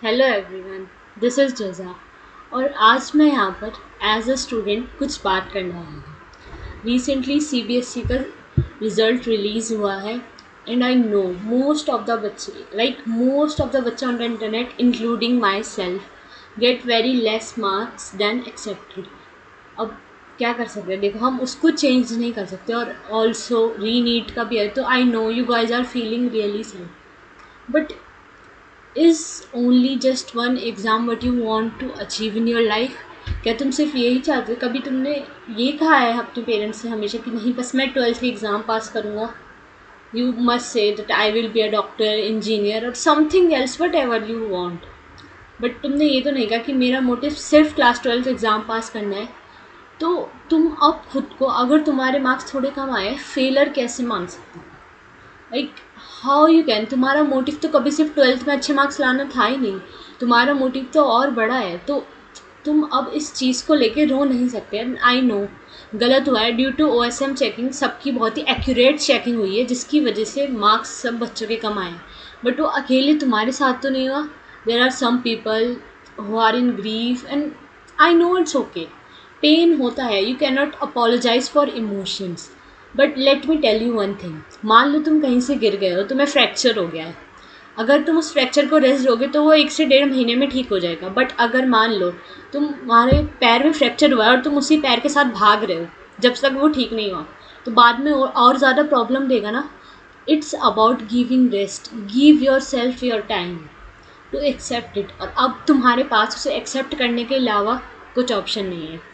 Hello everyone, this is Jaza. और आज मैं यहाँ पर एज अ स्टूडेंट कुछ बात करने आई हूँ। रिसेंटली सीबीएसई का रिज़ल्ट रिलीज़ हुआ है and I know most of the बच्चे on the internet including my self get very less marks than accepted. अब क्या कर सकते हैं, देखो हम उसको चेंज नहीं कर सकते। और ऑल्सो री नीट का भी है, तो I know you guys are feeling really sad, but is only just one exam what you want to achieve in your life? क्या तुम सिर्फ यही चाहते हो? कभी तुमने ये कहा है अपने पेरेंट्स से हमेशा कि नहीं बस मैं 12th की एग्ज़ाम पास करूँगा? You must say that I will be a doctor, engineer और something else, whatever you want. But तुमने ये तो नहीं कहा कि मेरा मोटिव सिर्फ क्लास 12th एग्ज़ाम पास करना है। तो तुम अब खुद को, अगर तुम्हारे मार्क्स थोड़े कम आए, फेलर कैसे मान सकते हो? Like how you can? तुम्हारा मोटिव तो कभी सिर्फ 12th में अच्छे मार्क्स लाना था ही नहीं, तुम्हारा मोटिव तो और बड़ा है। तो तुम अब इस चीज़ को लेके रो नहीं सकते। एंड आई नो गलत हुआ है, ड्यू टू ओएसएम चेकिंग सबकी बहुत ही एक्यूरेट चेकिंग हुई है, जिसकी वजह से मार्क्स सब बच्चों के कम आए हैं। बट वो अकेले तुम्हारे साथ तो नहीं हुआ। There are some people who are in grief and I know it's okay. Pain होता है, you can not apologise for emotions. But let me tell you one thing, मान लो तुम कहीं से गिर गए हो, तुम्हें फ्रैक्चर हो गया है। अगर तुम उस फ्रैक्चर को रेस्ट दोगे तो वो 1 से 1.5 महीने में ठीक हो जाएगा। बट अगर मान लो तुम्हारे पैर में फ्रैक्चर हुआ है और तुम उसी पैर के साथ भाग रहे हो जब तक वो ठीक नहीं हुआ, तो बाद में और ज़्यादा प्रॉब्लम देगा ना। It's about giving rest, give your self your time to accept it. और अब तुम्हारे पास उसे एक्सेप्ट करने के अलावा कुछ ऑप्शन नहीं है।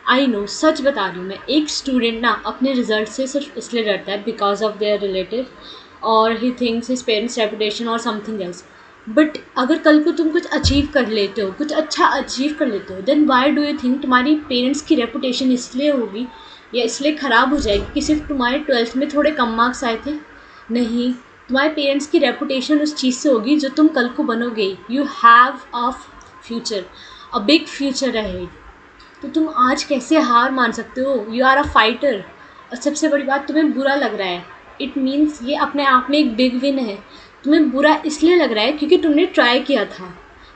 आई नो, सच बता रही हूँ मैं, एक स्टूडेंट ना अपने रिजल्ट से सिर्फ इसलिए डरता है बिकॉज ऑफ देयर रिलेटिव, और he thinks his parents reputation और समथिंग एल्स। बट अगर कल को तुम कुछ अचीव कर लेते हो, कुछ अच्छा अचीव कर लेते हो, then why do you think तुम्हारी पेरेंट्स की रेपुटेशन इसलिए होगी या इसलिए ख़राब हो जाएगी कि सिर्फ तुम्हारे 12th में थोड़े कम मार्क्स आए थे? नहीं, तुम्हारे पेरेंट्स की रेपुटेशन उस चीज़ से होगी जो तुम कल को बनोगे। You have a future, a big future ahead. तो तुम आज कैसे हार मान सकते हो? You are a fighter. और सबसे बड़ी बात, तुम्हें बुरा लग रहा है, इट मीन्स ये अपने आप में एक बिग विन है। तुम्हें बुरा इसलिए लग रहा है क्योंकि तुमने ट्राई किया था।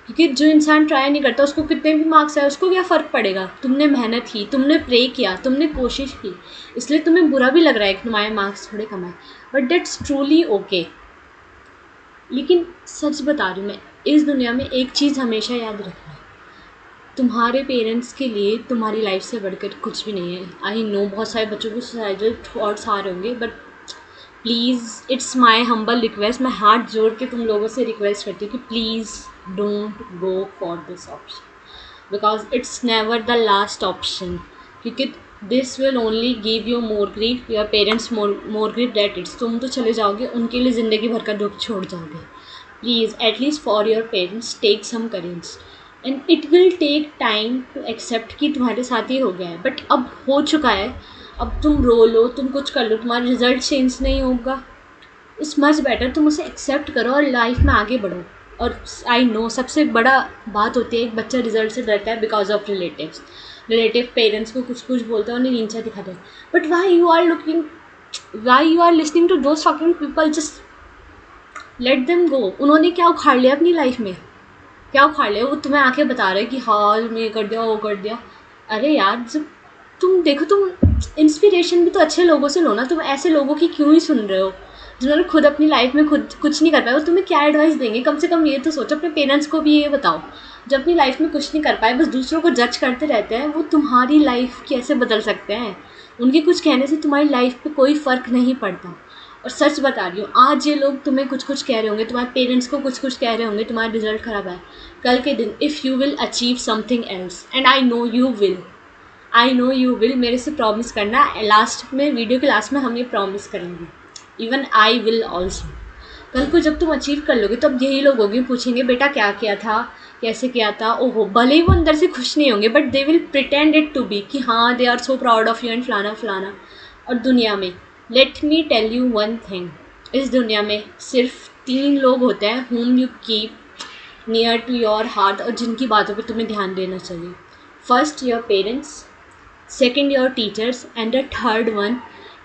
क्योंकि जो इंसान ट्राई नहीं करता उसको कितने भी मार्क्स आए उसको क्या फ़र्क पड़ेगा? तुमने मेहनत की, तुमने प्रे किया, तुमने कोशिश की, इसलिए तुम्हें बुरा भी लग रहा है कि तुम्हारे मार्क्स थोड़े कम आए। But that's truly okay. लेकिन सच बता रही हूँ मैं, इस दुनिया में एक चीज़ हमेशा याद रखना, तुम्हारे पेरेंट्स के लिए तुम्हारी लाइफ से बढ़कर कुछ भी नहीं है। आई नो बहुत सारे बच्चों को सुसाइडल थॉट्स आ रहे होंगे, but please, it's my humble request, मैं हाथ जोड़ के तुम लोगों से रिक्वेस्ट करती हूँ कि please don't go for this option, because it's never the last option. क्योंकि this will only give you more grief, your parents more grief, that it's. तुम तो चले जाओगे, उनके लिए ज़िंदगी भर का दुख छोड़ जाओगे। Please at least for your parents take some courage. And it will take time to accept कि तुम्हारे साथ ही हो गया है, बट अब हो चुका है। अब तुम रो लो, तुम कुछ कर लो, तुम्हारा रिजल्ट चेंज नहीं होगा, इट्स मच बेटर तुम उसे एक्सेप्ट करो और लाइफ में आगे बढ़ो। और आई नो सबसे बड़ा बात होती है, एक बच्चा रिजल्ट से डरता है because of relatives. Relative parents को कुछ कुछ बोलते हैं, उन्हें नीचा दिखाते हैं। But why you are listening to those talking people? Just let them go. उन्होंने क्या उखाड़ लिया अपनी लाइफ में? क्या उखाड़ लिया? वो तुम्हें आके बता रहे कि हाँ मैं ये कर दिया, वो कर दिया। अरे यार, जब तुम देखो, तुम इंस्पिरेशन भी तो अच्छे लोगों से लो ना। तुम ऐसे लोगों की क्यों ही सुन रहे हो जिन्होंने खुद अपनी लाइफ में खुद कुछ नहीं कर पाया? वो तुम्हें क्या एडवाइस देंगे? कम से कम ये तो सोचो, अपने पेरेंट्स को भी ये बताओ, जो अपनी लाइफ में कुछ नहीं कर पाए, बस दूसरों को जज करते रहते हैं, वो तुम्हारी लाइफ कैसे बदल सकते हैं? उनके कुछ कहने से तुम्हारी लाइफ पे कोई फ़र्क नहीं पड़ता। और सच बता रही हूँ, आज ये लोग तुम्हें कुछ कुछ कह रहे होंगे, तुम्हारे पेरेंट्स को कुछ कुछ कह रहे होंगे, तुम्हारा रिजल्ट ख़राब है, कल के दिन if you will achieve something else, and I know you will, मेरे से प्रॉमिस करना, लास्ट में, वीडियो के लास्ट में हम ये प्रॉमिस करेंगे। Even I will also. कल को जब तुम अचीव कर लोगे तो अब यही लोग होंगे, पूछेंगे बेटा क्या किया था, कैसे किया था। ओहो, भले ही वो अंदर से खुश नहीं होंगे, but they will pretend it to be कि हाँ they are so proud of you and फलाना फलाना। और दुनिया में, let me tell you one thing, इस दुनिया में सिर्फ 3 लोग होते हैं whom you keep near to your heart, और जिनकी बातों पे तुम्हें ध्यान देना चाहिए। First your parents, second your teachers, and the third one,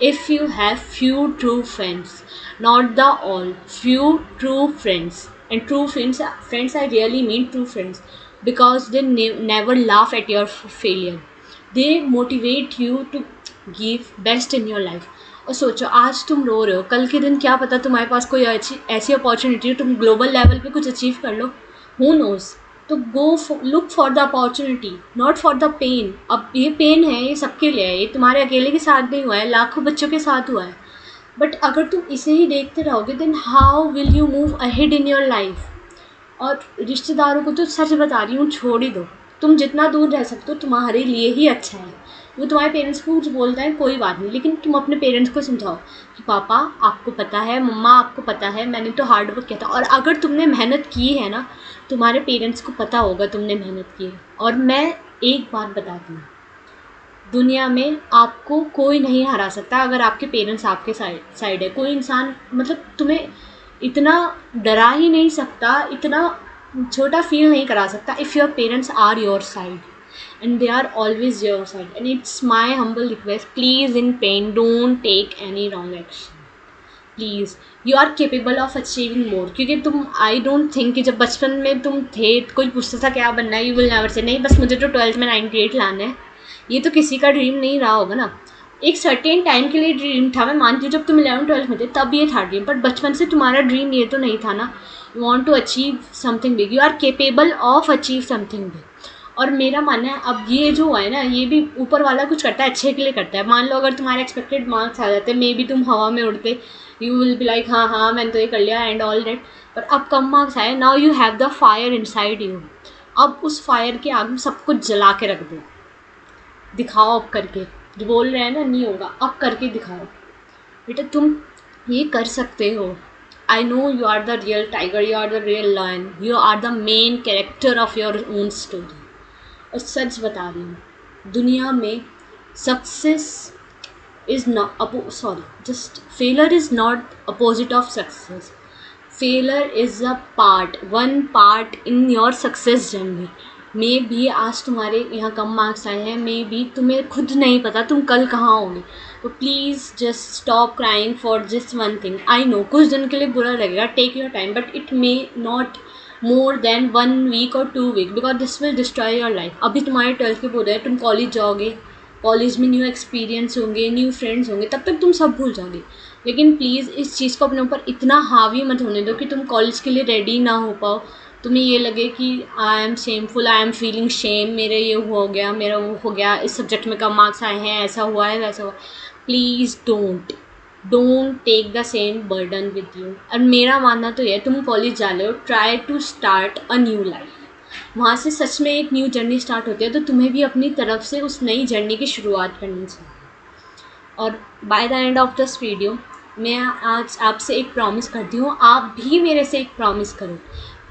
if you have few true friends, not the all, few true friends, And true friends I really mean true friends, because they never laugh at your failure. They motivate you to give best in your life. और सोचो, आज तुम रो रहे हो, कल के दिन क्या पता तुम्हारे पास कोई ऐसी अपॉर्चुनिटी हो, तुम ग्लोबल लेवल पे कुछ अचीव कर लो, हु नोस। तो go look for the opportunity, not for the pain. अब ये पेन है, ये सबके लिए है, ये तुम्हारे अकेले के साथ नहीं हुआ है, लाखों बच्चों के साथ हुआ है। बट अगर तुम इसे ही देखते रहोगे, then how will you move ahead in your life. और रिश्तेदारों को तो सच बता रही हूँ, छोड़ ही दो। तुम जितना दूर रह सकते हो तुम्हारे लिए ही अच्छा है। वो तुम्हारे पेरेंट्स को कुछ बोलता है कोई बात नहीं, लेकिन तुम अपने पेरेंट्स को समझाओ कि पापा आपको पता है, मम्मा आपको पता है, मैंने तो हार्ड वर्क किया था। और अगर तुमने मेहनत की है ना, तुम्हारे पेरेंट्स को पता होगा तुमने मेहनत की है। और मैं एक बात बताती हूँ, दुनिया में आपको कोई नहीं हरा सकता अगर आपके पेरेंट्स आपके साइड है। कोई इंसान मतलब तुम्हें इतना डरा ही नहीं सकता, इतना छोटा फील नहीं करा सकता, if your parents are your side and they are always your side. And it's my humble request, please in pain don't take any wrong action, प्लीज़। You are capable of achieving more. क्योंकि तुम, I don't think कि जब बचपन में तुम थे, कोई पूछता था क्या बनना है, यू विल नेवर से नहीं बस मुझे तो 12th में 98 लाना है। ये तो किसी का ड्रीम नहीं रहा होगा ना। एक सर्टेन टाइम के लिए ड्रीम था, मैं मानती हूँ, जब तुम 11th-12th में थे तब ये था ड्रीम, बट बचपन से तुम्हारा ड्रीम ये तो नहीं था ना। You want to achieve something big, you are capable of achieve something big. और मेरा मानना है, अब ये जो है ना, ये भी ऊपर वाला कुछ करता है, अच्छे के लिए करता है। मान लो अगर तुम्हारे एक्सपेक्टेड मार्क्स आ जाते, मे बी तुम हवा में उड़ते, यू विल बी लाइक हाँ हाँ मैंने तो ये कर लिया एंड ऑल दैट। पर अब कम मार्क्स आए, now you have the fire inside you. अब उस फायर के आगे सब कुछ जला के रख दो, दिखाओ अब करके। जो बोल रहे हैं ना नहीं होगा, अब करके दिखाओ बेटा, तुम ये कर सकते हो। I know you are the real tiger, you are the real lion, you are the main character of your own story. और सच बता रही हूँ, दुनिया में success is not just failure is not opposite of success. Failure is a part, one part in your success journey. मे भी आज तुम्हारे यहाँ कम मार्क्स आए हैं, मे भी तुम्हें खुद नहीं पता तुम कल कहाँ होगे। तो please just stop crying for just one thing. I know कुछ दिन के लिए बुरा लगेगा, take your time, but it may not more than 1 week और 2 week, because this will destroy your life. अभी तुम्हारे 12th के बोल रहे हैं, तुम कॉलेज जाओगे, कॉलेज में न्यू एक्सपीरियंस होंगे, न्यू फ्रेंड्स होंगे, तब तक तुम सब भूल जाओगे। लेकिन प्लीज़ इस चीज़ को अपने ऊपर इतना हावी मत होने दो कि तुम कॉलेज के लिए रेडी ना हो पाओ, तुम्हें ये लगे कि I am shameful, I am feeling shame, मेरे ये हो गया, मेरा वो हो गया, इस सब्जेक्ट में कम मार्क्स आए हैं, ऐसा हुआ है वैसा हुआ। Please don't take the same burden with you. और मेरा मानना तो ये, तुम कॉलेज जा रहे हो, try to start a new life. वहाँ से सच में एक न्यू जर्नी स्टार्ट होती है, तो तुम्हें भी अपनी तरफ से उस नई जर्नी की शुरुआत करनी चाहिए। और by the end of this video मैं आज आपसे एक प्रॉमिस करती हूँ, आप भी मेरे से एक प्रॉमिस करो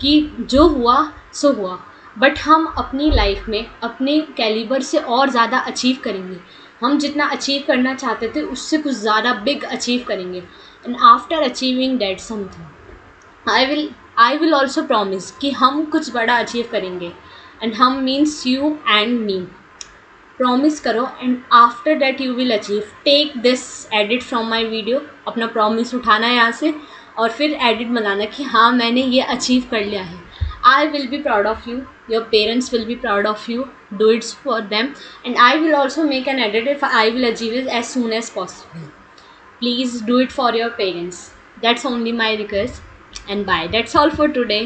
कि जो हुआ सो हुआ, बट हम अपनी लाइफ में अपने कैलिबर से और ज़्यादा अचीव करेंगे। हम जितना अचीव करना चाहते थे उससे कुछ ज़्यादा बिग अचीव करेंगे। And after achieving that something, I will also promise कि हम कुछ बड़ा अचीव करेंगे। एंड हम means you and me. Promise करो, and after that you will achieve. Take this edit from my video, अपना प्रॉमिस उठाना है यहाँ से और फिर एडिट बनाना कि हाँ मैंने ये अचीव कर लिया है। I will be proud of you, your parents will be proud of you, do it for them, and I will also make an edit if I will achieve it as soon as possible. Please do it for your parents. That's only my request, and bye. That's all for today.